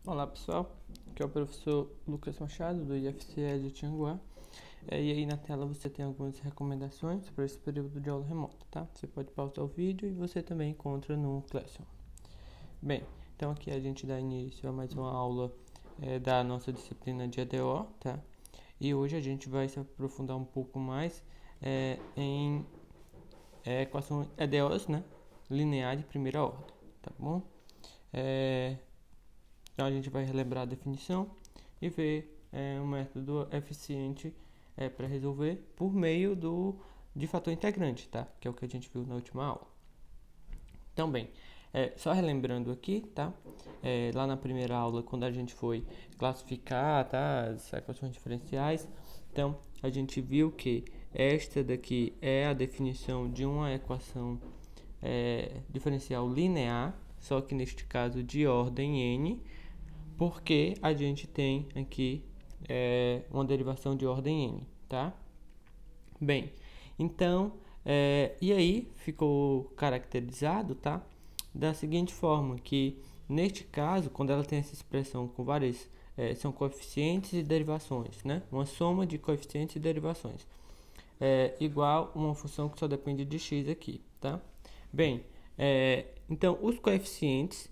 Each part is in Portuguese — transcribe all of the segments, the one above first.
Olá pessoal, aqui é o professor Lucas Machado do IFCE de Tianguá. E aí na tela você tem algumas recomendações para esse período de aula remota, tá? Você pode pausar o vídeo e você também encontra no Classroom. Bem, então aqui a gente dá início a mais uma aula da nossa disciplina de EDO, tá? E hoje a gente vai se aprofundar um pouco mais em equações EDOs, né? Linear de primeira ordem, tá bom? Então a gente vai relembrar a definição e ver um método eficiente para resolver por meio de fator integrante, tá? Que é o que a gente viu na última aula. Então, bem, só relembrando aqui, tá? Lá na primeira aula, quando a gente foi classificar, tá? As equações diferenciais, então a gente viu que esta daqui é a definição de uma equação diferencial linear, só que neste caso de ordem n, porque a gente tem aqui uma derivação de ordem n, tá? Bem, então, e aí ficou caracterizado, tá? Da seguinte forma, que neste caso, quando ela tem essa expressão com várias, são coeficientes e derivações, né? Uma soma de coeficientes e derivações, igual uma função que só depende de x aqui, tá? Bem, então os coeficientes,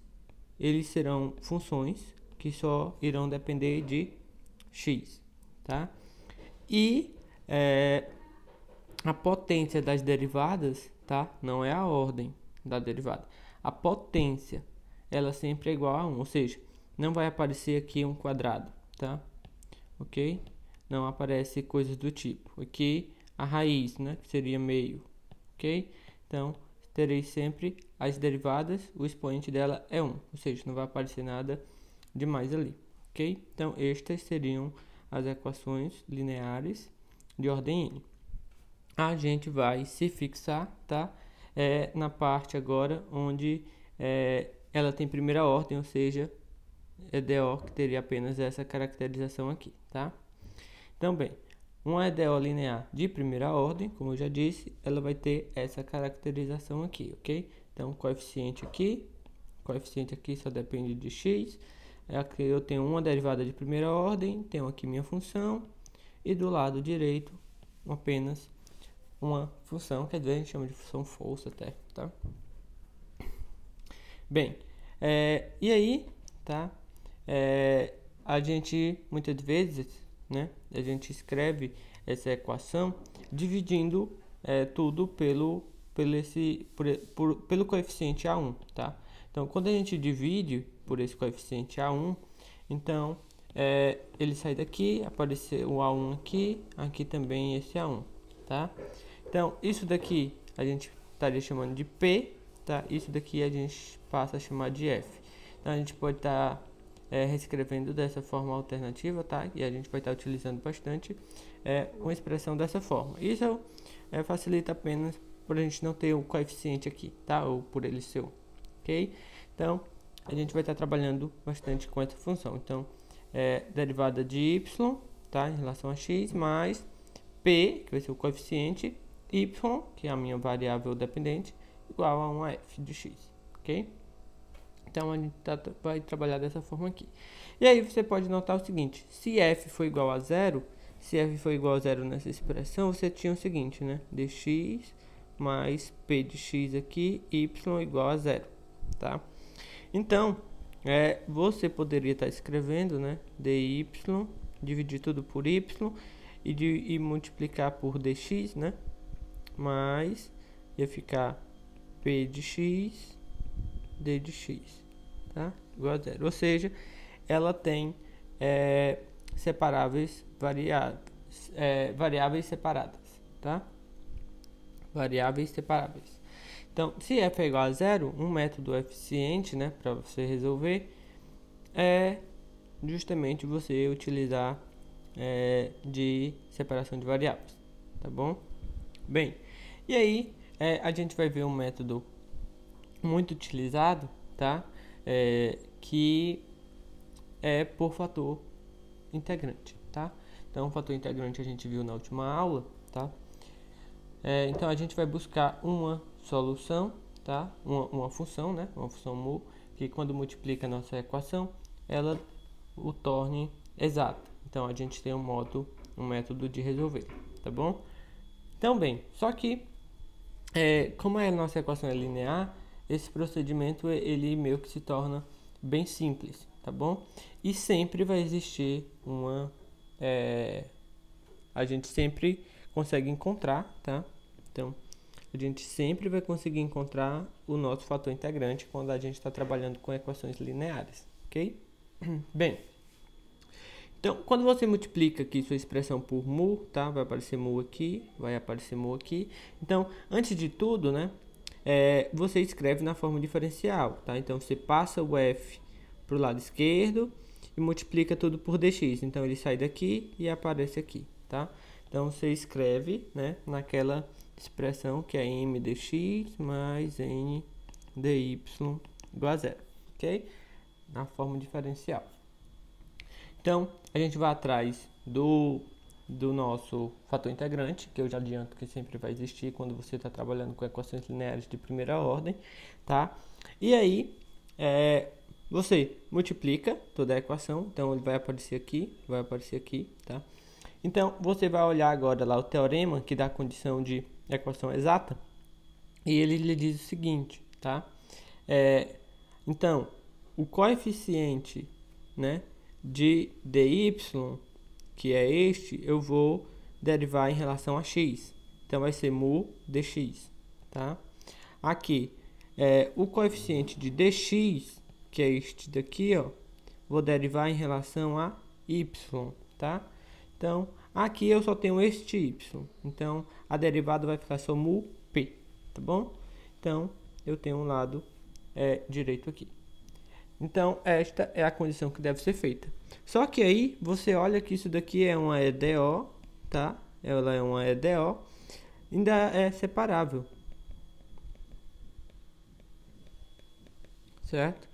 eles serão funções que só irão depender de x, tá? E a potência das derivadas, tá? Não é a ordem da derivada. A potência, ela sempre é igual a 1, ou seja, não vai aparecer aqui um quadrado, tá? Ok? Não aparece coisas do tipo. Aqui a raiz, né? Que seria meio, ok? Então, terei sempre as derivadas, o expoente dela é 1, ou seja, não vai aparecer nada demais ali, ok? Então, estas seriam as equações lineares de ordem n. A gente vai se fixar, tá? Na parte agora onde ela tem primeira ordem, ou seja, EDO, que teria apenas essa caracterização aqui, tá? Então, bem, uma EDO linear de primeira ordem, como eu já disse, ela vai ter essa caracterização aqui, ok? Então, coeficiente aqui só depende de x. Aqui eu tenho uma derivada de primeira ordem, tenho aqui minha função, e do lado direito apenas uma função, que a gente chama de função falsa até, tá? Bem, e aí, tá? A gente, muitas vezes, né? A gente escreve essa equação dividindo tudo pelo coeficiente A1, tá? Então, quando a gente divide por esse coeficiente A1, então, ele sai daqui, apareceu o A1 aqui, aqui também esse A1, tá? Então, isso daqui a gente estaria chamando de P, tá? Isso daqui a gente passa a chamar de F. Então, a gente pode estar reescrevendo dessa forma alternativa, tá? E a gente vai estar utilizando bastante uma expressão dessa forma. Isso facilita apenas por a gente não ter o coeficiente aqui, tá? Ou por ele ser 1, ok? Então, a gente vai estar trabalhando bastante com essa função. Então, derivada de y, tá? Em relação a x, mais p, que vai ser o coeficiente, y, que é a minha variável dependente, igual a 1f de x, ok? Então, a gente vai trabalhar dessa forma aqui. E aí, você pode notar o seguinte, se f for igual a zero, se f for igual a zero nessa expressão, você tinha o seguinte, né? dx mais p de x aqui, y igual a zero, tá? Então, você poderia estar escrevendo, né? dy, dividir tudo por y e multiplicar por dx, né? Mas ia ficar p de x, d de x, tá? Igual a zero. Ou seja, ela tem variáveis separadas, tá? Variáveis separáveis. Então, se f é igual a zero, um método eficiente, né, para você resolver é justamente você utilizar de separação de variáveis, tá bom? Bem, e aí a gente vai ver um método muito utilizado, tá? Que é por fator integrante, tá? Então, o fator integrante a gente viu na última aula, tá? Então, a gente vai buscar uma solução, tá? Uma função, né? Uma função mu, que quando multiplica a nossa equação, ela o torne exata. Então a gente tem um método de resolver, tá bom? Então bem, só que como a nossa equação é linear, esse procedimento ele meio que se torna bem simples, tá bom? E sempre vai existir a gente sempre consegue encontrar, tá? Então, a gente sempre vai conseguir encontrar o nosso fator integrante quando a gente está trabalhando com equações lineares, ok? Bem, então, quando você multiplica aqui sua expressão por mu, tá? Vai aparecer mu aqui, vai aparecer mu aqui. Então, antes de tudo, né? Você escreve na forma diferencial, tá? Então, você passa o f para o lado esquerdo e multiplica tudo por dx. Então, ele sai daqui e aparece aqui, tá? Então, você escreve, né? Naquela expressão que é m dx mais n dy igual a zero, ok? Na forma diferencial. Então, a gente vai atrás do nosso fator integrante, que eu já adianto que sempre vai existir quando você está trabalhando com equações lineares de primeira ordem, tá? E aí, você multiplica toda a equação, então ele vai aparecer aqui, tá? Então, você vai olhar agora lá o teorema que dá a condição de equação exata, e ele lhe diz o seguinte, tá? Então, o coeficiente, né, de dy, que é este, eu vou derivar em relação a x. Então, vai ser mu dx, tá? Aqui, o coeficiente de dx, que é este daqui, ó, vou derivar em relação a y, tá? Então, aqui eu só tenho este y. Então, a derivada vai ficar só mu p, tá bom? Então, eu tenho um lado direito aqui. Então, esta é a condição que deve ser feita. Só que aí, você olha que isso daqui é uma EDO, tá? Ela é uma EDO, ainda é separável. Certo?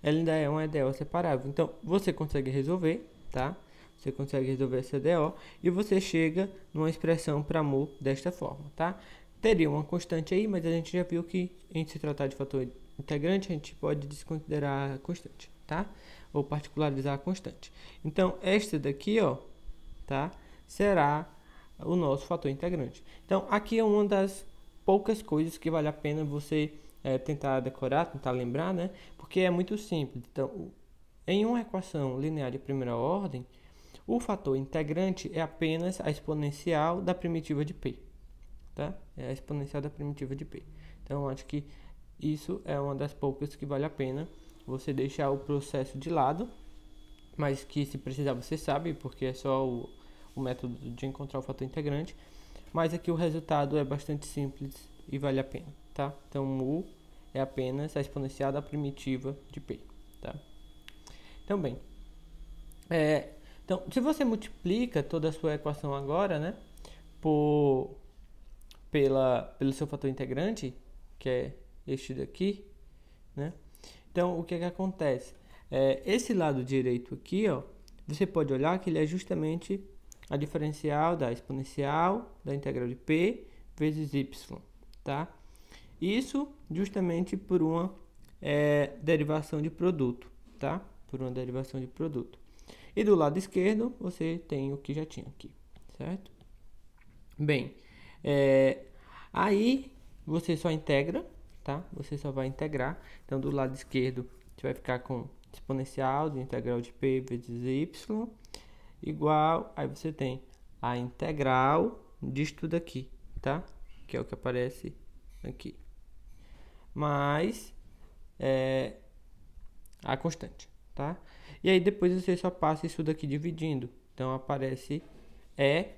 Ela ainda é uma EDO separável. Então, você consegue resolver, tá? Você consegue resolver essa EDO e você chega numa expressão para mu desta forma, tá? Teria uma constante aí, mas a gente já viu que em se tratar de fator integrante, a gente pode desconsiderar a constante, tá? Ou particularizar a constante. Então, esta daqui, ó, tá? Será o nosso fator integrante. Então, aqui é uma das poucas coisas que vale a pena você tentar decorar, tentar lembrar, né? Porque é muito simples. Então, em uma equação linear de primeira ordem, o fator integrante é apenas a exponencial da primitiva de p, tá? É a exponencial da primitiva de p. Então, acho que isso é uma das poucas que vale a pena você deixar o processo de lado, mas que se precisar você sabe, porque é só o método de encontrar o fator integrante. Mas aqui o resultado é bastante simples e vale a pena, tá? Então, mu é apenas a exponencial da primitiva de p, tá? Então, bem, então, se você multiplica toda a sua equação agora, né, pelo seu fator integrante, que é este daqui, né? Então, o que acontece? Esse lado direito aqui, ó, você pode olhar que ele é justamente a diferencial da exponencial da integral de p vezes y, tá? Isso justamente por uma derivação de produto, tá? Por uma derivação de produto. E do lado esquerdo, você tem o que já tinha aqui, certo? Bem, aí você só integra, tá? Você só vai integrar. Então, do lado esquerdo, você vai ficar com exponencial de integral de p vezes y igual, aí você tem a integral disto daqui, tá? Que é o que aparece aqui. Mais a constante, tá? E aí depois você só passa isso daqui dividindo. Então aparece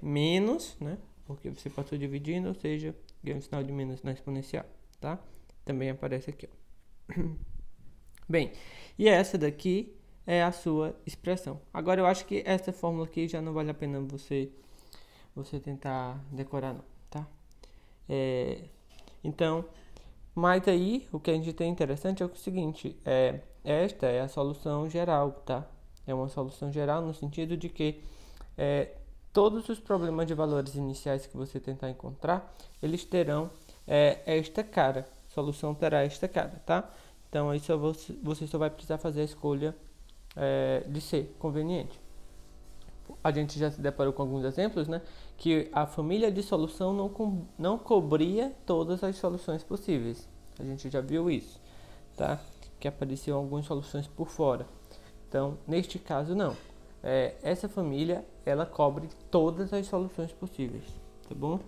menos, né? Porque você passou dividindo, ou seja, ganha um sinal de menos na exponencial, tá? Também aparece aqui, ó. Bem, e essa daqui é a sua expressão. Agora eu acho que essa fórmula aqui já não vale a pena você tentar decorar não, tá? Então, mas aí o que a gente tem interessante é o seguinte, esta é a solução geral, tá? É uma solução geral no sentido de que todos os problemas de valores iniciais que você tentar encontrar, eles terão esta cara. A solução terá esta cara, tá? Então, aí você só vai precisar fazer a escolha de ser conveniente. A gente já se deparou com alguns exemplos, né? Que a família de solução não cobria todas as soluções possíveis. A gente já viu isso, tá? Que apareciam algumas soluções por fora. Então, neste caso, não. Essa família, ela cobre todas as soluções possíveis, tá bom?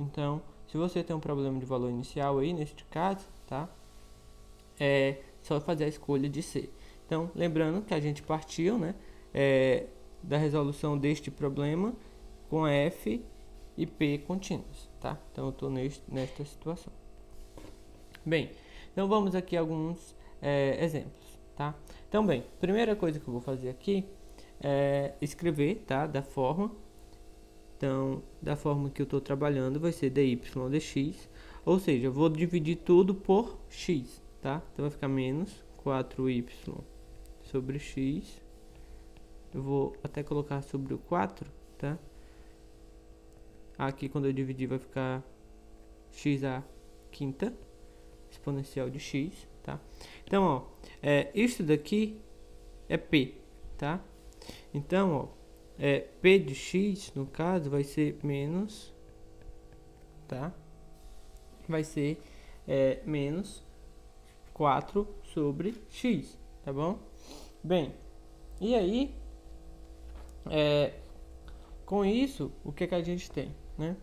Então, se você tem um problema de valor inicial aí, neste caso, tá? É só fazer a escolha de C. Então, lembrando que a gente partiu, né? Da resolução deste problema com F e P contínuos, tá? Então, eu estou nesta situação. Bem, então vamos aqui a alguns exemplos, tá? Então, bem, primeira coisa que eu vou fazer aqui é escrever, tá? Da forma. Então, da forma que eu estou trabalhando, vai ser dy dx, ou seja, eu vou dividir tudo por x, tá? Então, vai ficar menos 4y sobre x. Eu vou até colocar sobre o 4, tá? Aqui, quando eu dividir, vai ficar x à quinta, exponencial de x, tá? Então, ó, isso daqui é p, tá? Então, ó, p de x, no caso, vai ser menos, tá? Vai ser menos 4 sobre x, tá bom? Bem, e aí, com isso, o que a gente tem, né?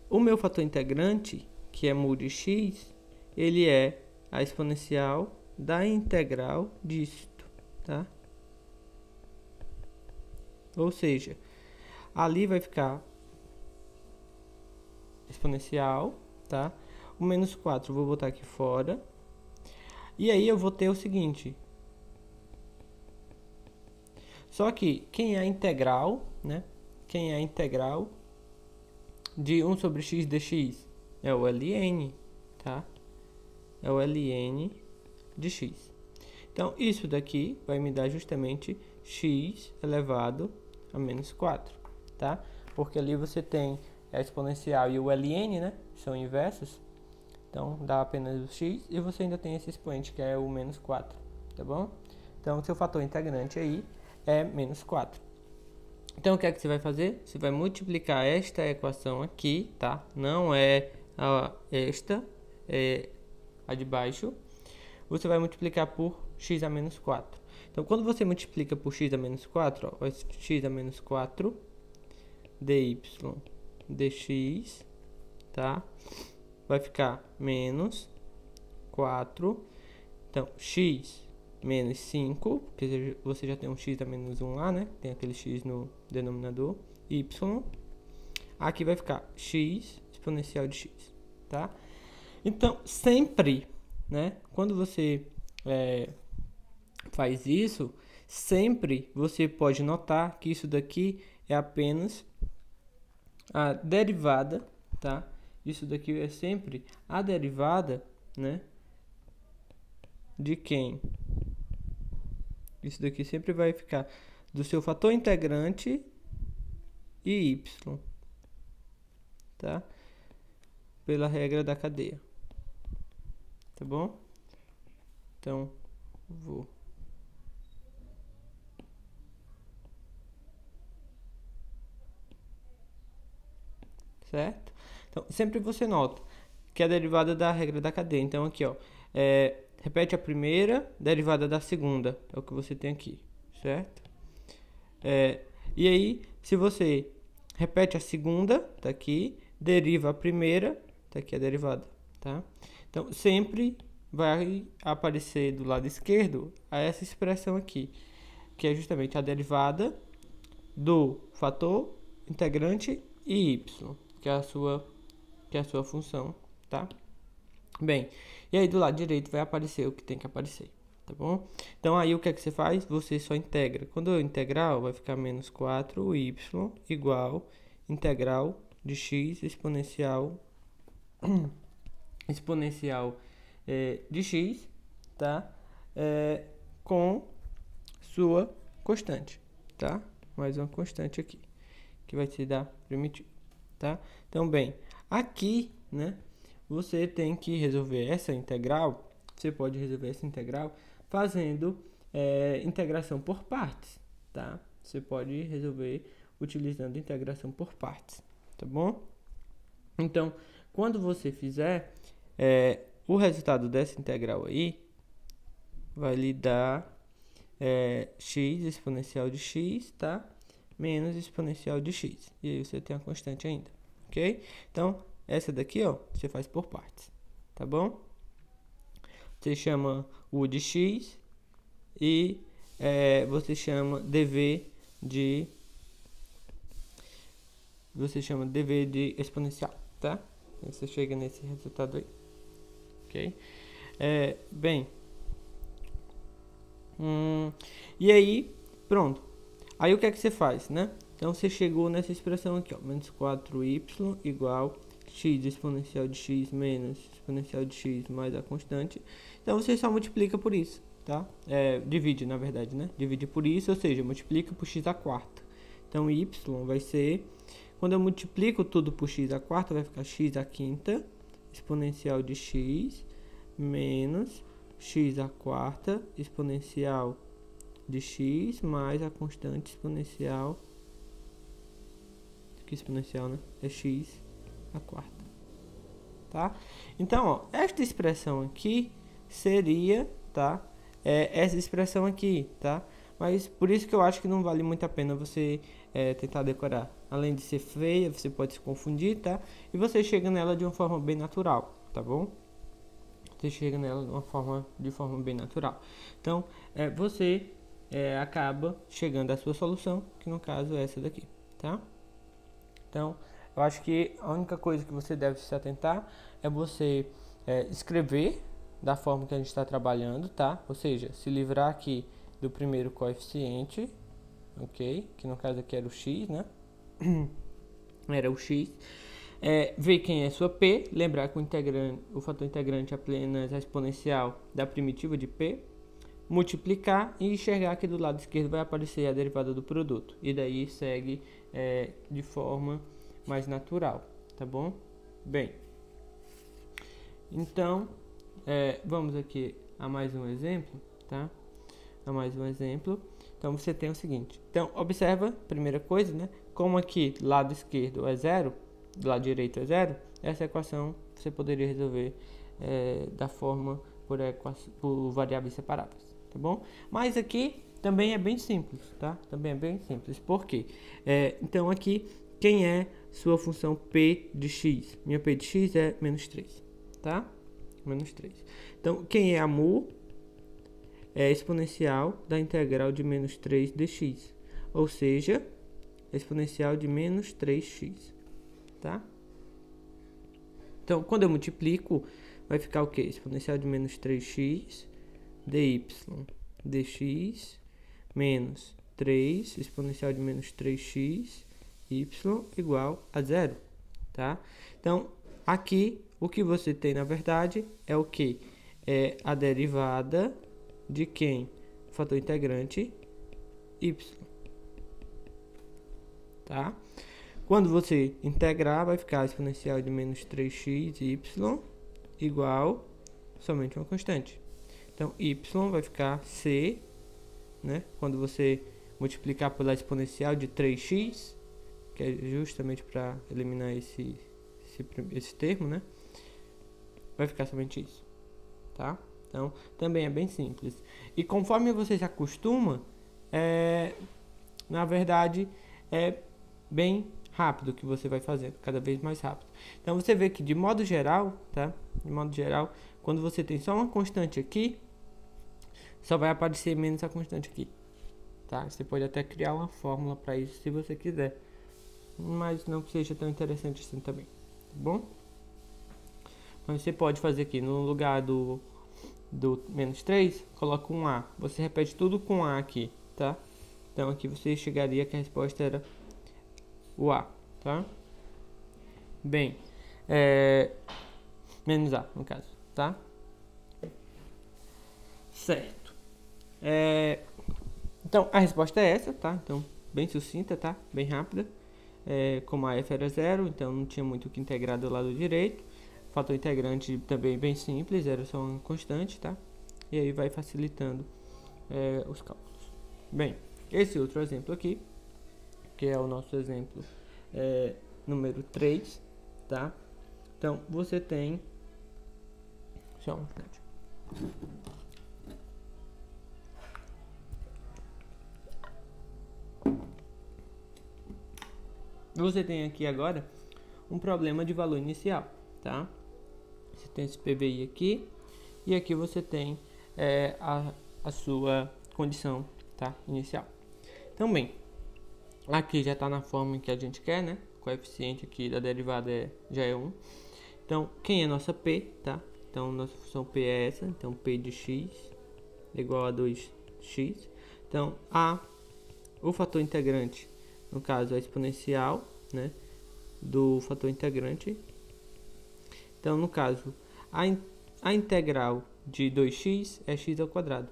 O meu fator integrante, que é mu de x, ele é a exponencial da integral disto, tá? Ou seja, ali vai ficar exponencial, tá? O menos 4 eu vou botar aqui fora. E aí eu vou ter o seguinte. Só que quem é a integral, né? Quem é a integral de 1 sobre x dx? É o ln, tá? É o ln de x. Então, isso daqui vai me dar justamente x elevado a menos 4, tá? Porque ali você tem a exponencial e o ln, né? São inversos. Então, dá apenas o x e você ainda tem esse expoente que é o menos 4, tá bom? Então, o seu fator integrante aí é menos 4. Então, o que é que você vai fazer? Você vai multiplicar esta equação aqui, tá? Não é esta, é a de baixo. Você vai multiplicar por x a menos 4. Então, quando você multiplica por x a menos 4, ó, vai ser x a menos 4 dy dx, tá? Vai ficar menos 4. Então, x menos 5, porque você já tem um x a menos 1 lá, né? Tem aquele x no denominador. Y. Aqui vai ficar x exponencial de x, tá? Então, sempre, né? Quando você faz isso, sempre você pode notar que isso daqui é apenas a derivada, tá? Isso daqui é sempre a derivada, né? De quem? Isso daqui sempre vai ficar do seu fator integrante e y, tá? Pela regra da cadeia, tá bom? Então, vou... Certo? Então, sempre você nota que é a derivada da regra da cadeia. Então, aqui, ó, repete a primeira, derivada da segunda. É o que você tem aqui, certo? E aí, se você repete a segunda, tá aqui, deriva a primeira, tá aqui a derivada, tá? Então, sempre vai aparecer do lado esquerdo essa expressão aqui, que é justamente a derivada do fator integrante e y, que é a sua função, tá? Bem, e aí do lado direito vai aparecer o que tem que aparecer, tá bom? Então aí o que é que você faz? Você só integra. Quando eu integrar, vai ficar menos 4y igual integral de x exponencial de x, tá? Com sua constante, tá? Mais uma constante aqui, que vai te dar primitivo, tá? Então, bem, aqui, né, você tem que resolver essa integral. Você pode resolver essa integral fazendo integração por partes, tá? Você pode resolver utilizando integração por partes, tá bom? Então, quando você fizer, o resultado dessa integral aí vai lhe dar x exponencial de x, tá? Menos exponencial de x. E aí você tem a constante ainda, ok? Então, essa daqui, ó, você faz por partes, tá bom? Você chama u de x e você chama dv de exponencial, tá? Aí você chega nesse resultado aí, ok? Bem, e aí, pronto. Aí o que é que você faz, né? Então você chegou nessa expressão aqui, ó, menos 4y igual x exponencial de x menos exponencial de x mais a constante. Então você só multiplica por isso, tá? Divide, na verdade, né? Divide por isso, ou seja, multiplica por x à quarta. Então y vai ser, quando eu multiplico tudo por x à quarta, vai ficar x à quinta exponencial de x menos x à quarta exponencial de x mais a constante exponencial, que exponencial, né? É x à quarta, tá? Então, ó, esta expressão aqui seria, tá? Essa expressão aqui, tá? Mas por isso que eu acho que não vale muito a pena você tentar decorar. Além de ser feia, você pode se confundir, tá? E você chega nela de uma forma bem natural, tá bom? Você chega nela de forma bem natural. Então, você acaba chegando à sua solução, que no caso é essa daqui, tá? Então, eu acho que a única coisa que você deve se atentar é você escrever da forma que a gente está trabalhando, tá? Ou seja, se livrar aqui do primeiro coeficiente, ok? Que no caso aqui era o x, né? Era o x. Ver quem é sua p, lembrar que o fator integrante é apenas a exponencial da primitiva de p, multiplicar e enxergar que do lado esquerdo vai aparecer a derivada do produto. E daí segue de forma mais natural, tá bom? Bem, então, vamos aqui a mais um exemplo, tá? A mais um exemplo. Então, você tem o seguinte. Então, observa, primeira coisa, né? Como aqui, lado esquerdo é zero, do lado direito é zero, essa equação você poderia resolver da forma por variáveis separadas, tá bom? Mas aqui também é bem simples, tá? Também é bem simples. Por quê? Então, aqui, quem é sua função p de x? Minha p de x é menos 3, tá? Menos 3. Então, quem é a mu? É exponencial da integral de menos 3 dx, ou seja, exponencial de menos 3x, tá? Então, quando eu multiplico, vai ficar o quê? Exponencial de menos 3x dy dx menos 3 exponencial de menos 3x y igual a zero, tá? Então, aqui, o que você tem, na verdade, é o que? É a derivada de quem? Fator integrante y, tá? Quando você integrar, vai ficar exponencial de menos 3x y igual somente uma constante. Então, y vai ficar c, né? Quando você multiplicar pela exponencial de 3x, que é justamente para eliminar esse termo, né? Vai ficar somente isso, tá? Então, também é bem simples. E conforme você se acostuma, na verdade, é bem rápido que você vai fazendo, cada vez mais rápido. Então, você vê que, de modo geral, tá? De modo geral, quando você tem só uma constante aqui, só vai aparecer menos a constante aqui, tá? Você pode até criar uma fórmula para isso, se você quiser. Mas não que seja tão interessante assim também, tá bom? Mas você pode fazer aqui, no lugar do menos 3, coloca um A. Você repete tudo com A aqui, tá? Então aqui você chegaria que a resposta era o A, tá? Bem, menos A, no caso, tá? Certo. Então, a resposta é essa, tá? Então, bem sucinta, tá? Bem rápida. Como a f era zero, então não tinha muito o que integrar do lado direito. Fator integrante também bem simples, era só uma constante, tá? E aí vai facilitando os cálculos. Bem, esse outro exemplo aqui, que é o nosso exemplo número 3, tá? Então, você tem... Só um instante. Você tem aqui agora um problema de valor inicial, tá? Você tem esse PVI aqui, e aqui você tem a sua condição, tá? Inicial. Então, bem, aqui já está na forma que a gente quer, né? O coeficiente aqui da derivada já é 1. Então, quem é nossa P, tá? Então, nossa função P é essa. Então, P de x é igual a 2x. Então, o fator integrante, no caso, é exponencial, né? Do fator integrante. Então, no caso, a integral de 2x é x ao quadrado,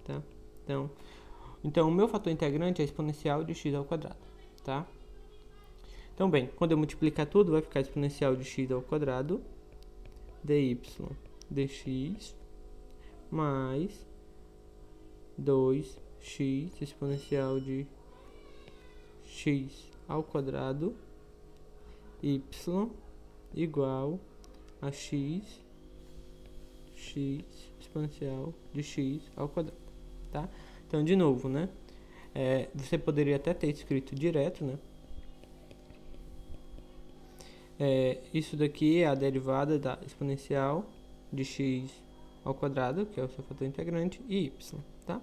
tá? Então, o meu fator integrante é exponencial de x ao quadrado, tá? Então, bem, quando eu multiplicar tudo, vai ficar exponencial de x ao quadrado dy dx mais 2x exponencial de x ao quadrado y igual a x exponencial de x ao quadrado, tá? Então, de novo, né? Você poderia até ter escrito direto, né? Isso daqui é a derivada da exponencial de x ao quadrado, que é o seu fator integrante, e y, tá?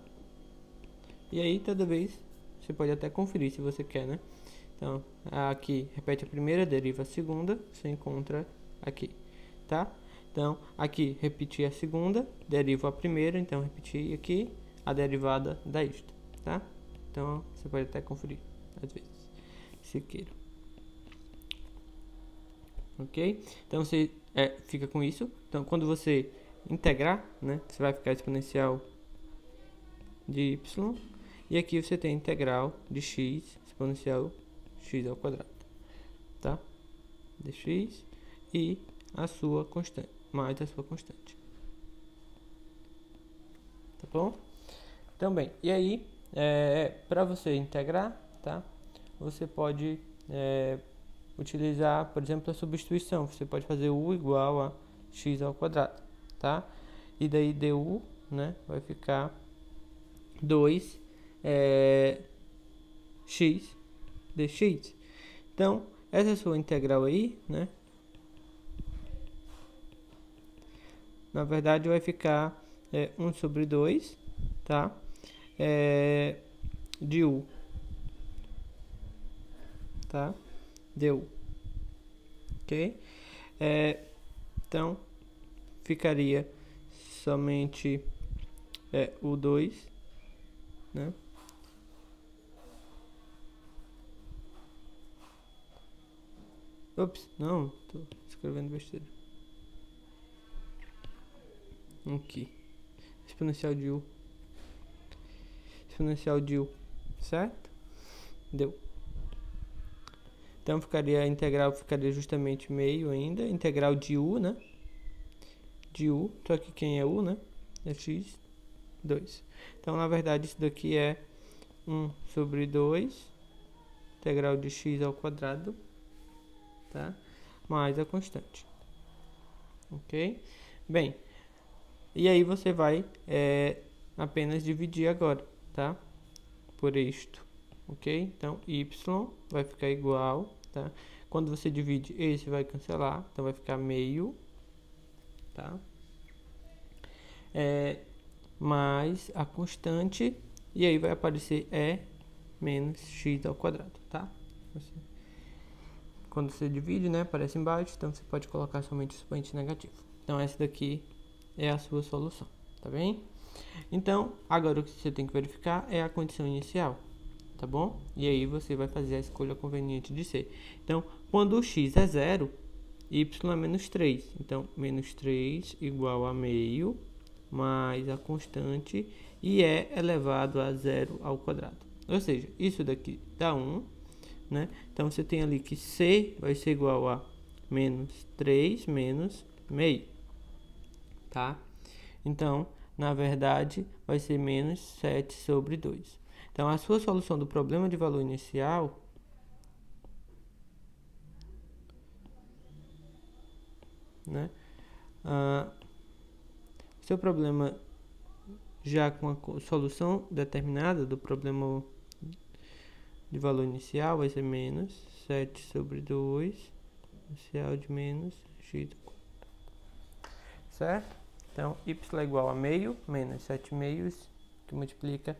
E aí, toda vez, você pode até conferir se você quer, né? Então, aqui, repete a primeira, deriva a segunda, você encontra aqui, tá? Então, aqui, repetir a segunda, deriva a primeira, então, repetir aqui a derivada da isto, tá? Então, você pode até conferir, às vezes, se queira. Ok? Então, você fica com isso. Então, quando você integrar, né, você vai ficar exponencial de y. E aqui você tem integral de x exponencial x ao quadrado, tá? Dx e a sua constante, mais a sua constante. Tá bom? Então, bem, e aí, para você integrar, tá? Você pode utilizar, por exemplo, a substituição. Você pode fazer u igual a x ao quadrado, tá? E daí du, né, vai ficar 2 x dx. Então, essa é a sua integral aí, né? Na verdade, vai ficar 1 sobre 2, tá? Du, tá? Deu, ok? Então, ficaria somente o 2, né? Ops, não, tô escrevendo besteira. Aqui, exponencial de u. Exponencial de u, certo? Deu. Então, a integral ficaria justamente meio ainda. Integral de u, né? De u, só que quem é u, né? É x, 2. Então, na verdade, isso daqui é 1 sobre 2, integral de x ao quadrado, tá? Mais a constante. Ok? Bem, e aí você vai apenas dividir agora, tá? Por isto, ok? Então, y vai ficar igual, tá? Quando você divide, esse vai cancelar, então vai ficar meio, tá? Mais a constante, e aí vai aparecer menos x ao quadrado, tá? Quando você divide, né, aparece embaixo, então você pode colocar somente o expoente negativo. Então, essa daqui é a sua solução, tá bem? Então, agora o que você tem que verificar é a condição inicial, tá bom? E aí você vai fazer a escolha conveniente de C. Então, quando o x é 0, y é menos 3. Então, menos 3 igual a meio, mais a constante, e é elevado a 0 ao quadrado. Ou seja, isso daqui dá 1, né? Então, você tem ali que C vai ser igual a menos 3 menos meio, tá? Então, na verdade, vai ser menos 7 sobre 2. Então, a sua solução do problema de valor inicial né? Seu problema já com a solução determinada do problema de valor inicial vai ser menos 7 sobre 2 inicial de menos x, certo? Então, y é igual a meio menos 7 meios, que multiplica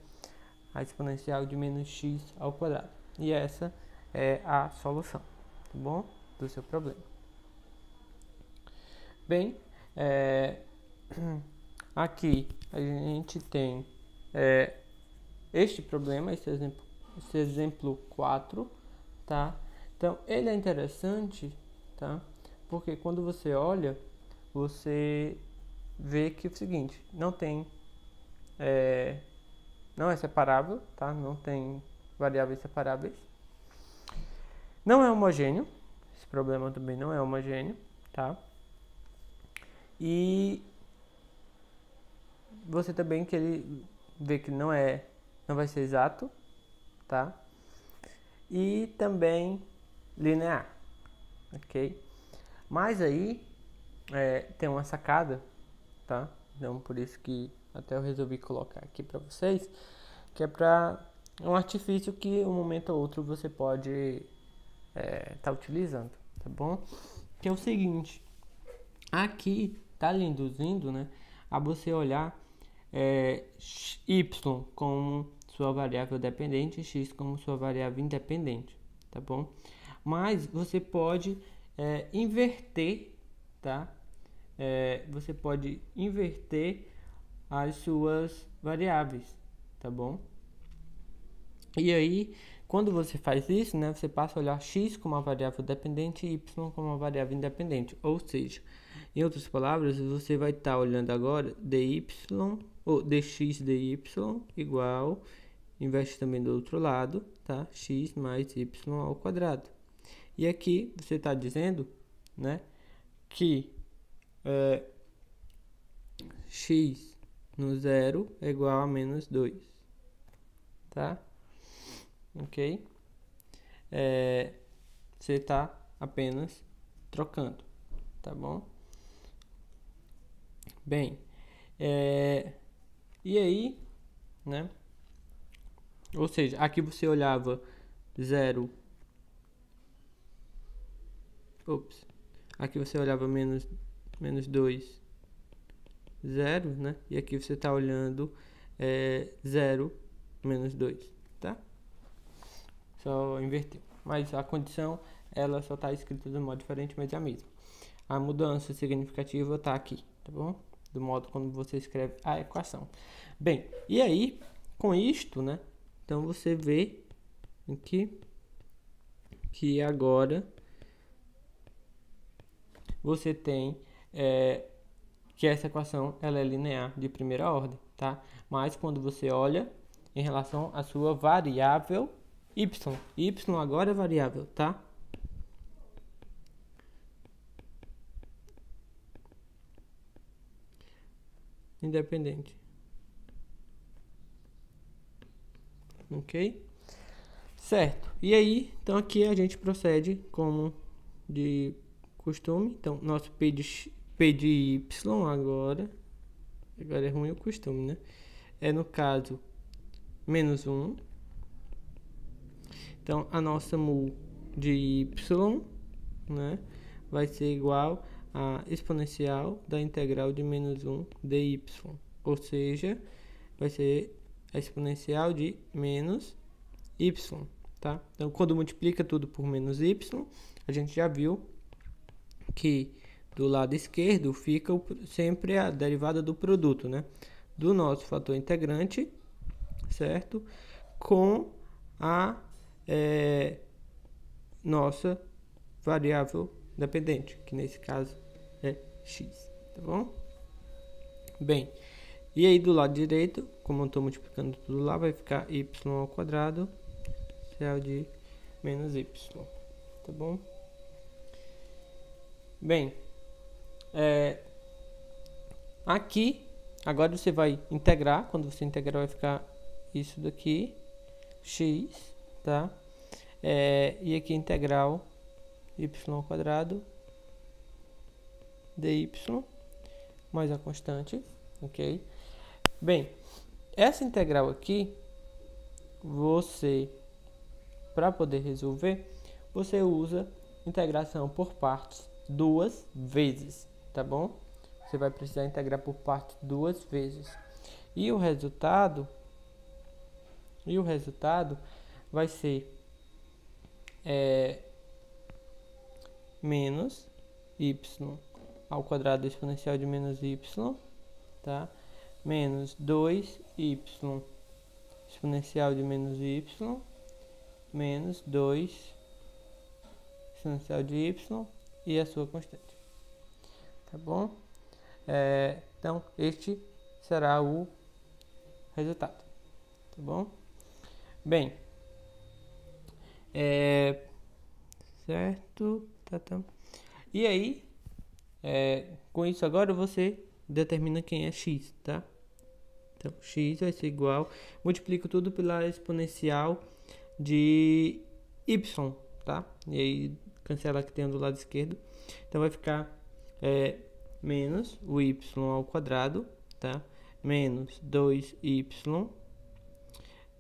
a exponencial de menos x ao quadrado. E essa é a solução, tá bom? Do seu problema. Bem, aqui a gente tem este problema, esse exemplo 4, tá? Então, ele é interessante, tá? Porque quando você olha, você vê que é o seguinte, não é separável, tá? Não tem variáveis separáveis. Não é homogêneo, esse problema também não é homogêneo, tá? E você também vê que não vai ser exato, tá? E também linear, ok? Mas aí tem uma sacada, tá? Então por isso que até eu resolvi colocar aqui para vocês, que é para um artifício que um momento ou outro você pode tá utilizando, tá bom? Que é o seguinte, aqui tá lhe induzindo, né, a você olhar y como sua variável dependente e x como sua variável independente, tá bom? Mas você pode inverter, tá? Você pode inverter as suas variáveis, tá bom? E aí, quando você faz isso, né, você passa a olhar x como uma variável dependente e y como uma variável independente. Ou seja, em outras palavras, você vai estar olhando agora dy ou dx dy igual, inverte também do outro lado, tá? X mais y ao quadrado. E aqui você está dizendo, né, que x no zero é igual a menos 2, tá? Ok? Você está apenas trocando, tá bom? Bem, e aí, né? Ou seja, aqui você olhava 0. Aqui você olhava menos 2, 0, né? E aqui você está olhando 0, menos 2, tá? Só inverter. Mas a condição, ela só está escrita de um modo diferente, mas é a mesma. A mudança significativa está aqui, tá bom? Do modo como você escreve a equação. Bem, e aí, com isto, né? Então você vê aqui que agora você tem que essa equação ela é linear de primeira ordem, tá? Mas quando você olha em relação à sua variável y agora é variável, tá? Independente. Ok? Certo. E aí, então aqui a gente procede como de costume. Então, nosso P de Y agora é ruim o costume, né? É no caso menos 1. Então, a nossa mu de Y, né, vai ser igual a exponencial da integral de menos 1 dy. Ou seja, vai ser a exponencial de menos y, tá? Então, quando multiplica tudo por menos y, a gente já viu que do lado esquerdo fica sempre a derivada do produto, né? Do nosso fator integrante, certo? Com a nossa variável dependente, que nesse caso é x, tá bom? Bem, e aí do lado direito, como eu estou multiplicando tudo lá, vai ficar y ao quadrado, real de menos y, tá bom? Bem, aqui, Agora você vai integrar. Quando você integrar vai ficar isso daqui, x, tá? E aqui integral y² dy mais a constante, ok? Bem, essa integral aqui, para poder resolver, você usa integração por partes 2 vezes, tá bom? Você vai precisar integrar por partes 2 vezes. E o resultado vai ser menos y² exponencial de menos y, tá? Menos 2y exponencial de menos y, menos 2 exponencial de y e a sua constante, tá bom? Então, este será o resultado, tá bom? Bem, certo, tá. E aí, com isso agora você determina quem é x, tá? Então, x vai ser igual, multiplico tudo pela exponencial de y, tá? E aí, cancela que tem do lado esquerdo. Então, vai ficar menos o y², tá? Menos 2y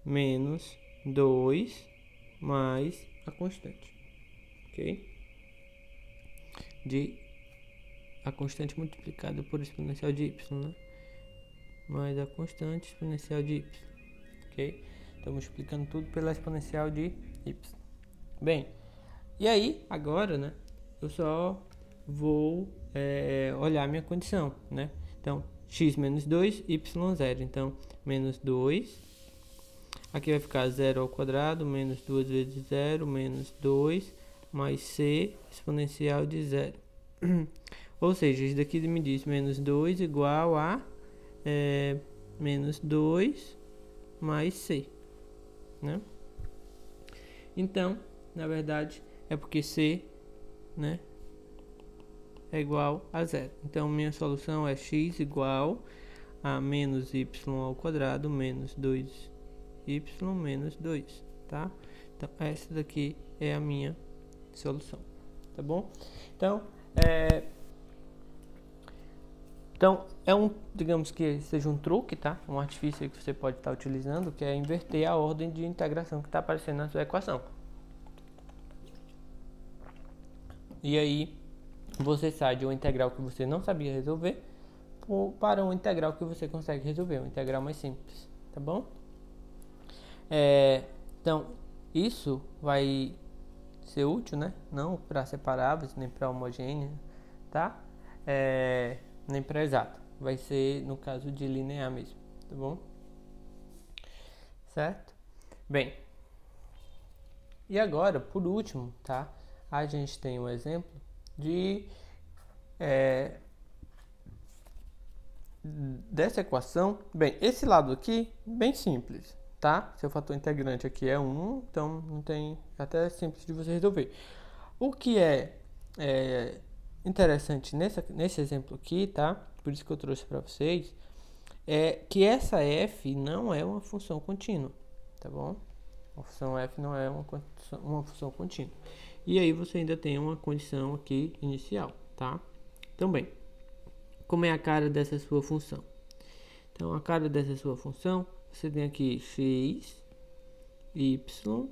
menos 2 mais a constante, ok? A constante multiplicada por exponencial de y, né? Mais a constante exponencial de y, ok? Estou multiplicando tudo pela exponencial de y. Bem, e aí, agora, né, eu só vou olhar minha condição, né? Então, x menos 2, y0. Então, menos 2. Aqui vai ficar 0² menos 2 vezes 0, menos 2, mais c exponencial de 0. Ou seja, isso daqui me diz menos 2 igual a menos 2 mais c, né? Então, na verdade, é porque c, né, é igual a 0. Então, minha solução é x igual a menos y² menos 2y menos 2, tá? Então, essa daqui é a minha solução, tá bom? Então, digamos que seja um truque, tá? Um artifício que você pode estar utilizando, que é inverter a ordem de integração que está aparecendo na sua equação. E aí, você sai de uma integral que você não sabia resolver para uma integral que você consegue resolver, uma integral mais simples, tá bom? Então, isso vai ser útil, né? Não para separáveis, nem para homogênea, tá? Nem para exato. Vai ser no caso de linear mesmo, tá bom? Certo? Bem, e agora, por último, tá? A gente tem um exemplo dessa equação. Bem, esse lado aqui, bem simples, tá? Seu fator integrante aqui é 1, então não tem, até simples de você resolver. O que é interessante nesse exemplo aqui, tá? Por isso que eu trouxe para vocês, é que essa f não é uma função contínua, tá bom? A função f não é uma função contínua. E aí você ainda tem uma condição aqui inicial, tá? Então, bem, como é a cara dessa sua função? Então, a cara dessa sua função, você tem aqui x, y.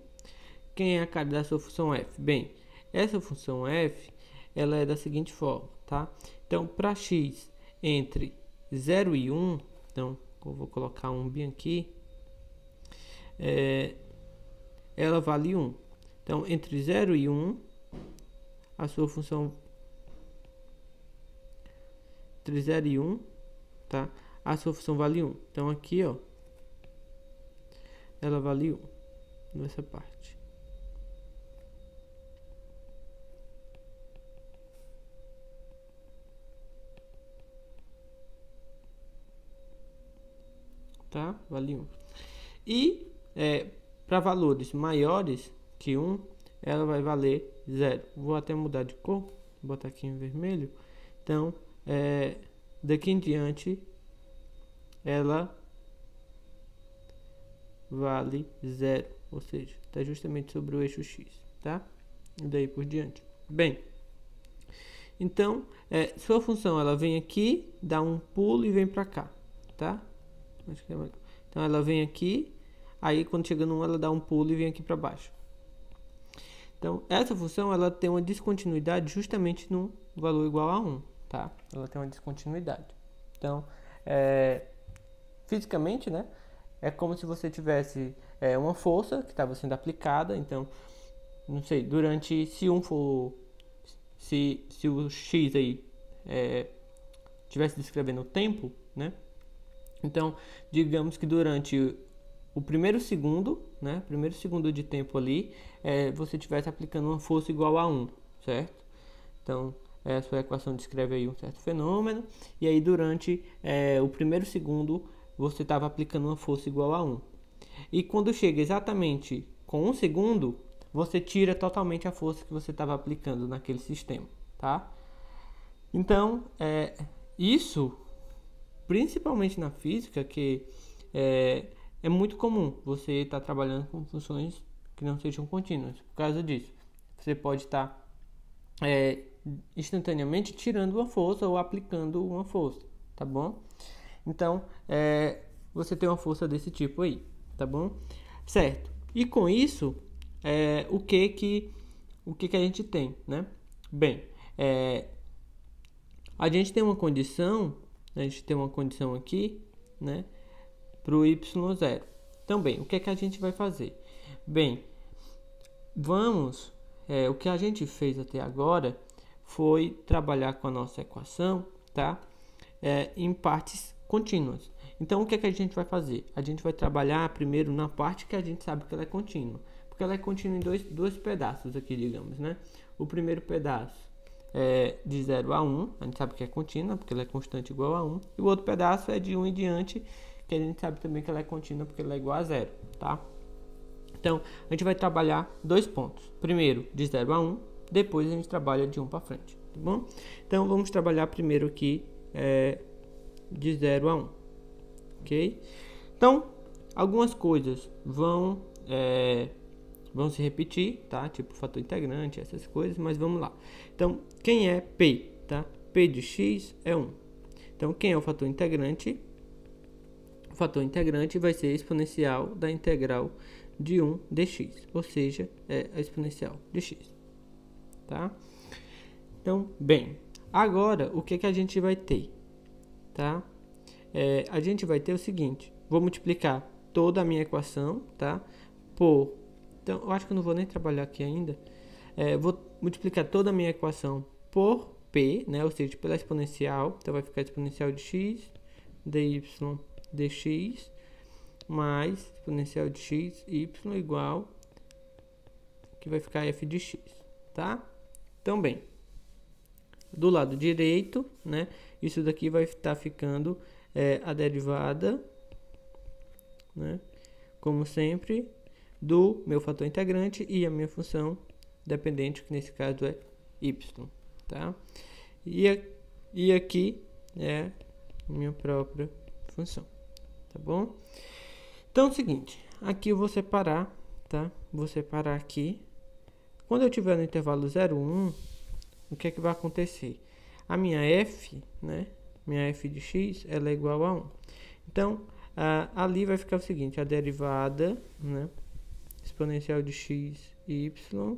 Quem é a cara da sua função f? Bem, essa função f, ela é da seguinte forma, tá? Então, para x entre 0 e 1, então, eu vou colocar um bem aqui, ela vale 1. Então, entre 0 e 1, a sua função... Entre 0 e 1, tá? A sua função vale 1. Então, aqui, ó, ela vale 1 nessa parte. Tá? Vale 1. E para valores maiores que 1, ela vai valer 0. Vou até mudar de cor, vou botar aqui em vermelho. Então, daqui em diante, ela vale 0, ou seja, está justamente sobre o eixo x, tá? E daí por diante. Bem, então, sua função, ela vem aqui, dá um pulo e vem para cá, tá? Então, ela vem aqui, aí quando chega no 1, ela dá um pulo e vem aqui para baixo. Então, essa função, ela tem uma descontinuidade justamente no valor igual a 1, tá? Ela tem uma descontinuidade. Então, fisicamente, né? É como se você tivesse uma força que estava sendo aplicada. Então, não sei, durante, se o x aí estivesse descrevendo o tempo, né? Então, digamos que durante o primeiro segundo, né? Primeiro segundo de tempo ali, você estivesse aplicando uma força igual a 1, certo? Então, a sua equação descreve aí um certo fenômeno. E aí, durante o primeiro segundo, você estava aplicando uma força igual a 1. E quando chega exatamente com 1 segundo, você tira totalmente a força que você estava aplicando naquele sistema, tá? Então, isso, principalmente na física, que é muito comum você estar trabalhando com funções que não sejam contínuas. Por causa disso, você pode estar instantaneamente tirando uma força ou aplicando uma força, tá bom? Então, você tem uma força desse tipo aí, tá bom? Certo. E com isso, o que a gente tem, né? Bem, a gente tem uma condição, aqui, né? Para o y0. Então, bem, o que a gente vai fazer? Bem, o que a gente fez até agora foi trabalhar com a nossa equação, tá? Em partes contínuas. Então, o que a gente vai fazer? A gente vai trabalhar primeiro na parte que a gente sabe que ela é contínua. Porque ela é contínua em dois pedaços aqui, digamos, né? O primeiro pedaço é de 0 a 1, a gente sabe que é contínua, porque ela é constante igual a 1. E o outro pedaço é de 1 em diante, que a gente sabe também que ela é contínua, porque ela é igual a 0, tá? Então, a gente vai trabalhar 2 pontos. Primeiro, de 0 a 1, depois a gente trabalha de 1 para frente, tá bom? Então, vamos trabalhar primeiro aqui de 0 a 1, ok? Então, algumas coisas vão se repetir, tá? Tipo fator integrante, essas coisas, mas vamos lá. Então, quem é P, tá? P de x é 1. Então, quem é o fator integrante? O fator integrante vai ser a exponencial da integral de 1 dx, ou seja, é a exponencial de x, tá? Então, bem, agora o que a gente vai ter, tá? A gente vai ter o seguinte, vou multiplicar toda a minha equação, tá? Então, eu acho que eu não vou nem trabalhar aqui ainda. Vou multiplicar toda a minha equação por P, né? Ou seja, pela exponencial, então vai ficar exponencial de x, dy dx, mais exponencial de x, y igual, que vai ficar f de x, tá? Então, bem, do lado direito, né, isso daqui vai estar ficando a derivada, né, como sempre, do meu fator integrante e a minha função dependente, que nesse caso é y, tá? E aqui é minha própria função, tá bom? Então é o seguinte, aqui eu vou separar, tá? Vou separar aqui. Quando eu tiver no intervalo 0, 1, o que é que vai acontecer? A minha f, né? Minha f de x, ela é igual a 1. Então, ali vai ficar o seguinte, a derivada, né? Exponencial de x, y,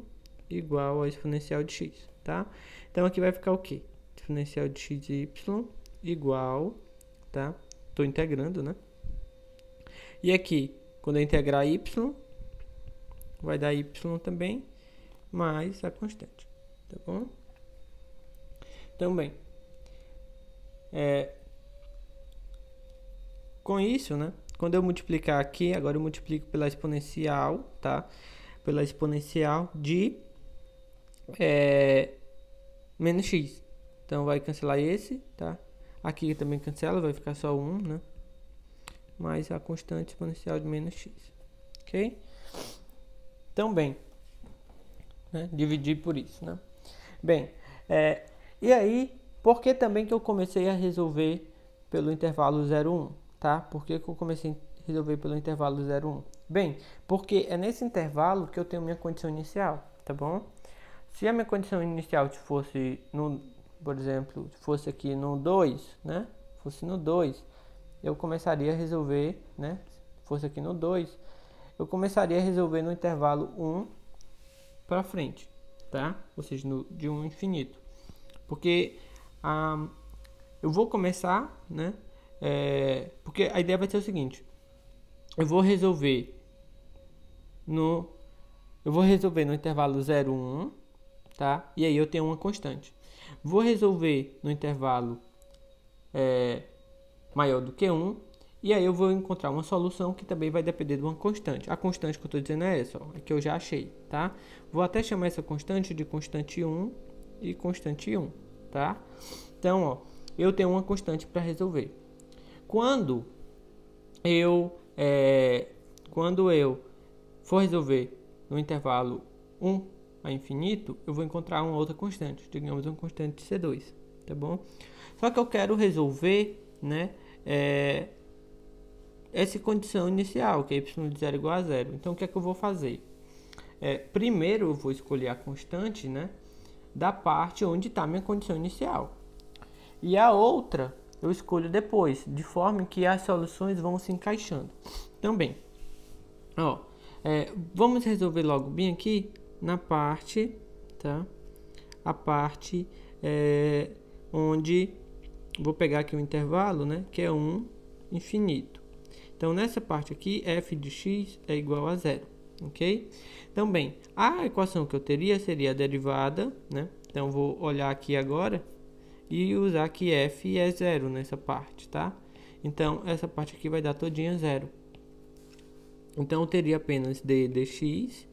igual a exponencial de x, tá? Então, aqui vai ficar o quê? Exponencial de x, y, igual, tá? Estou integrando, né? E aqui, quando eu integrar y, vai dar y também, mais a constante, tá bom? Então, bem, com isso, né? Quando eu multiplicar aqui, agora eu multiplico pela exponencial, tá? Pela exponencial de menos x. Então, vai cancelar esse, tá? Aqui também cancela, vai ficar só 1, né? Mais a constante exponencial de menos x, ok? Então, bem, né? Dividir por isso, né? Bem, e aí, por que também que eu comecei a resolver pelo intervalo 0, 1? tá? Por que que eu comecei a resolver pelo intervalo 0, 1? Bem, porque é nesse intervalo que eu tenho minha condição inicial, tá bom? Se a minha condição inicial fosse, por exemplo, fosse aqui no 2, né? Fosse no 2, eu começaria a resolver, né? Fosse aqui no 2, eu começaria a resolver no intervalo 1 para frente, tá? Ou seja, de 1 infinito. Porque eu vou começar, né? Porque a ideia vai ser o seguinte: eu vou resolver no intervalo 0, 1, tá? E aí eu tenho uma constante. Vou resolver no intervalo maior do que 1, e aí eu vou encontrar uma solução que também vai depender de uma constante. A constante que eu estou dizendo é essa, ó, que eu já achei, tá? Vou até chamar essa constante de constante 1 e constante 1, tá? Então, ó, eu tenho uma constante para resolver. Quando eu for resolver no intervalo 1 a infinito, eu vou encontrar uma outra constante, digamos uma constante C2, tá bom? Só que eu quero resolver, né, essa condição inicial, que é y de 0 igual a 0. Então, o que é que eu vou fazer? Primeiro, eu vou escolher a constante, né, da parte onde está a minha condição inicial. E a outra eu escolho depois, de forma que as soluções vão se encaixando. Então, bem, ó, vamos resolver logo bem aqui na parte, tá? A parte onde vou pegar aqui o intervalo, né, que é 1 infinito. Então, nessa parte aqui, f de x é igual a 0, ok? Então, bem, a equação que eu teria seria a derivada, né? Então, vou olhar aqui agora e usar que f é 0 nessa parte, tá? Então, essa parte aqui vai dar todinha 0. Então, eu teria apenas d dx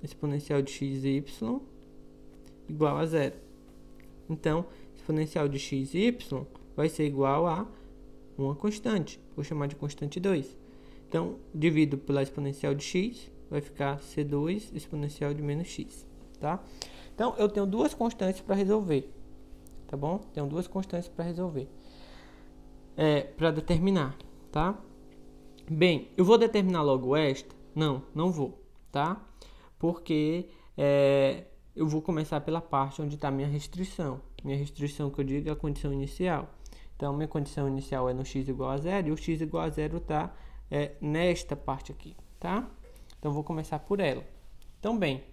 exponencial de xy igual a 0. Então, exponencial de xy vai ser igual a uma constante. Vou chamar de constante 2. Então, divido pela exponencial de x, vai ficar c2 exponencial de menos x, tá? Então, eu tenho duas constantes para resolver, tá bom? Tenho duas constantes para resolver, para determinar, tá? Bem, eu vou determinar logo esta? Não, não vou, tá? Porque eu vou começar pela parte onde está a minha restrição. Minha restrição que eu digo é a condição inicial. Então, minha condição inicial é no x igual a 0 e o x igual a 0 está nesta parte aqui, tá? Então, vou começar por ela. Então, bem,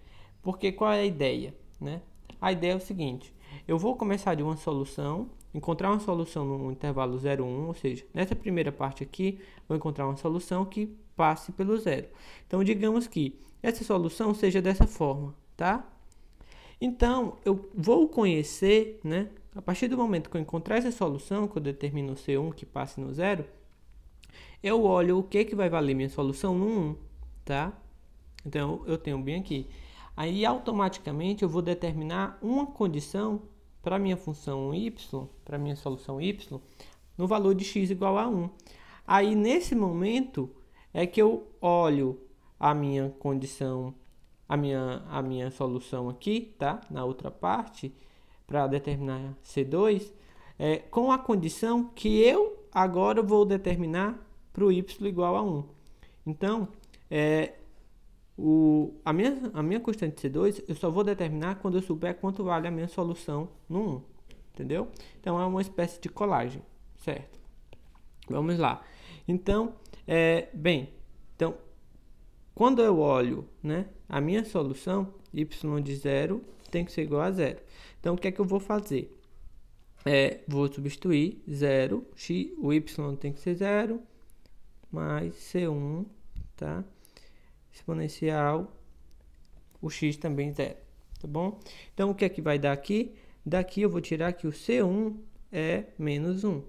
porque qual é a ideia, né? A ideia é o seguinte: eu vou começar de uma solução, encontrar uma solução no intervalo 0, 1, ou seja, nessa primeira parte aqui, vou encontrar uma solução que passe pelo 0. Então, digamos que essa solução seja dessa forma, tá? Então, eu vou conhecer, né? A partir do momento que eu encontrar essa solução, que eu determino o C1 que passe no 0, eu olho o que vai valer minha solução no 1, tá? Então, eu tenho bem aqui. Aí, automaticamente, eu vou determinar uma condição para minha função y, para minha solução y, no valor de x igual a 1. Aí, nesse momento, é que eu olho a minha condição, a minha solução aqui, tá? Na outra parte, para determinar C2, com a condição que eu agora vou determinar para o y igual a 1. Então, a minha constante C2 eu só vou determinar quando eu souber quanto vale a minha solução no 1, entendeu? Então, é uma espécie de colagem, certo? Vamos lá. Então, então, quando eu olho, né, a minha solução, y de 0 tem que ser igual a 0. Então, o que é que eu vou fazer? Vou substituir 0, o y tem que ser 0, mais C1, tá? Exponencial, o x também 0, tá bom? Então, o que é que vai dar aqui? Daqui eu vou tirar que o C1 é menos 1,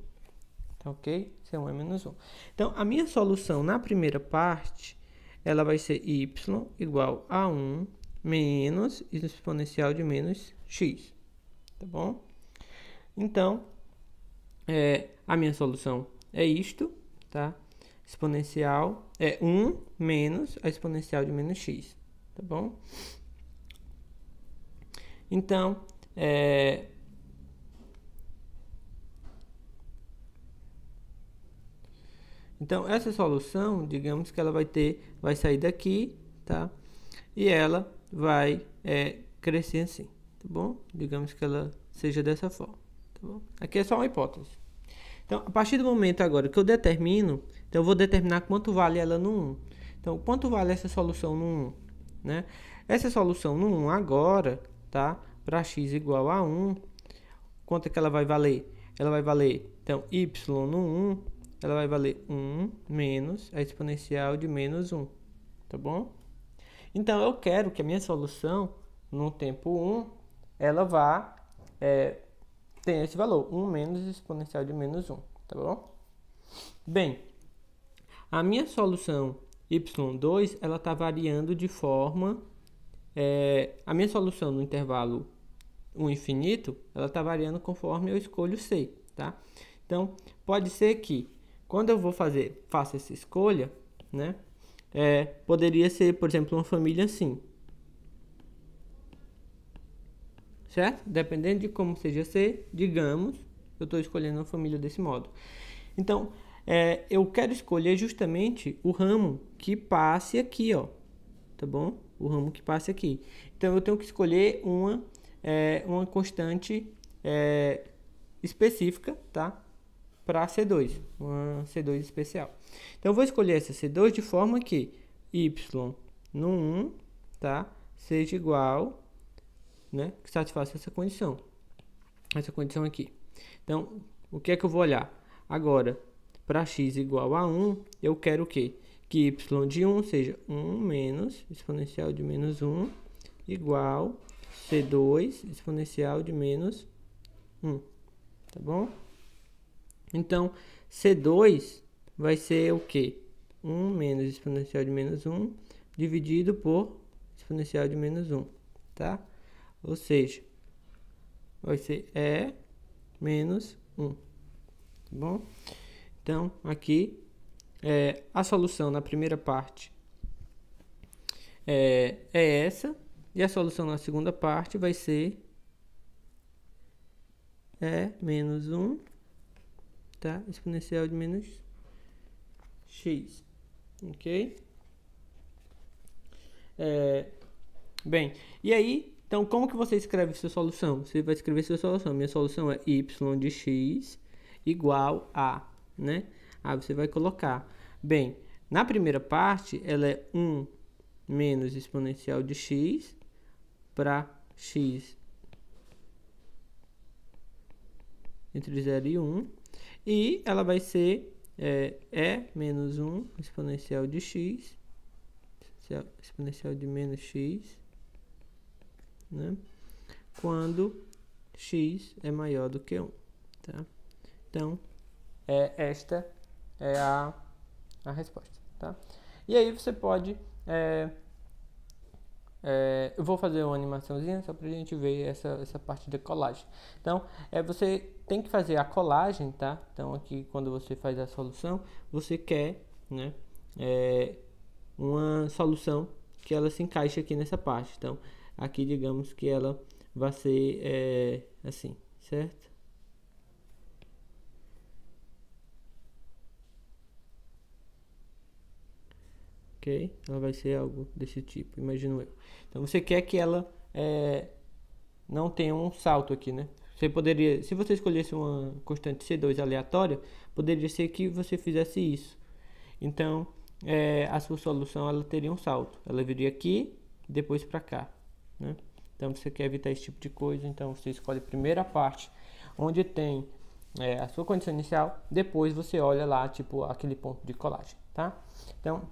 tá ok? C1 é menos 1. Então, a minha solução na primeira parte, ela vai ser y igual a 1 menos exponencial de menos x, tá bom? Então, a minha solução é isto, tá? Exponencial é 1 menos a exponencial de menos x, tá bom? Então, Então, essa solução, digamos que ela vai sair daqui, tá? E ela vai crescer assim, tá bom? Digamos que ela seja dessa forma, tá bom? Aqui é só uma hipótese. Então, a partir do momento agora que eu determino, então eu vou determinar quanto vale ela no 1. Então, quanto vale essa solução no 1, né? Essa solução no 1 agora, tá? Para x igual a 1, quanto é que ela vai valer? Ela vai valer, então, y no 1, ela vai valer 1 menos a exponencial de menos 1, tá bom? Então, eu quero que a minha solução, no tempo 1, ela vá ter esse valor, 1 menos exponencial de menos 1, tá bom? Bem, a minha solução y2, ela está variando de forma... a minha solução no intervalo 1 infinito, ela está variando conforme eu escolho C, tá? Então, pode ser que, quando eu faço essa escolha, né? Poderia ser, por exemplo, uma família assim. Certo? Dependendo de como seja C, digamos, eu estou escolhendo uma família desse modo. Então, eu quero escolher justamente o ramo que passe aqui, ó. Tá bom? O ramo que passe aqui. Então, eu tenho que escolher uma constante específica, tá? Para C2, uma C2 especial. Então, eu vou escolher essa C2 de forma que y no 1, tá? Seja igual, né? Que satisfaça essa condição aqui. Então, o que é que eu vou olhar? Agora, para x igual a 1, eu quero o quê? Que y de 1 seja 1 menos exponencial de menos 1 igual C2 exponencial de menos 1, tá bom? Então, C2 vai ser o quê? 1 menos exponencial de menos 1 dividido por exponencial de menos 1, tá? Ou seja, vai ser E menos 1, tá bom? Então, aqui, a solução na primeira parte é essa, e a solução na segunda parte vai ser E menos 1, tá? Exponencial de menos x, ok? Bem, e aí, então, como que você escreve sua solução? Você vai escrever sua solução. Minha solução é y de x igual a, né? Aí você vai colocar. Bem, na primeira parte, ela é 1 menos exponencial de x para x entre 0 e 1. E ela vai ser E menos 1 exponencial de x, exponencial de menos x, né? Quando x é maior do que 1, tá? Então, esta é a resposta, tá? E aí você pode... eu vou fazer uma animaçãozinha só pra gente ver essa parte da colagem. Então, você tem que fazer a colagem, tá? Então, aqui, quando você faz a solução, você quer, né, uma solução que ela se encaixe aqui nessa parte. Então, aqui, digamos que ela vai ser assim, certo? Ok? Ela vai ser algo desse tipo, imagino eu. Então, você quer que ela não tenha um salto aqui, né? Você poderia, se você escolhesse uma constante C2 aleatória, poderia ser que você fizesse isso. Então, a sua solução ela teria um salto. Ela viria aqui, depois para cá, né? Então, você quer evitar esse tipo de coisa, então você escolhe a primeira parte, onde tem a sua condição inicial, depois você olha lá, tipo, aquele ponto de colagem, tá? Então,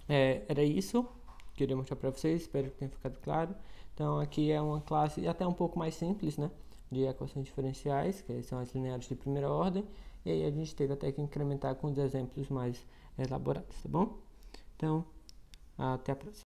era isso. Queria mostrar para vocês, espero que tenha ficado claro. Então, aqui é uma classe até um pouco mais simples, né? De equações diferenciais, que são as lineares de primeira ordem. E aí a gente teve até que incrementar com os exemplos mais elaborados, tá bom? Então, até a próxima.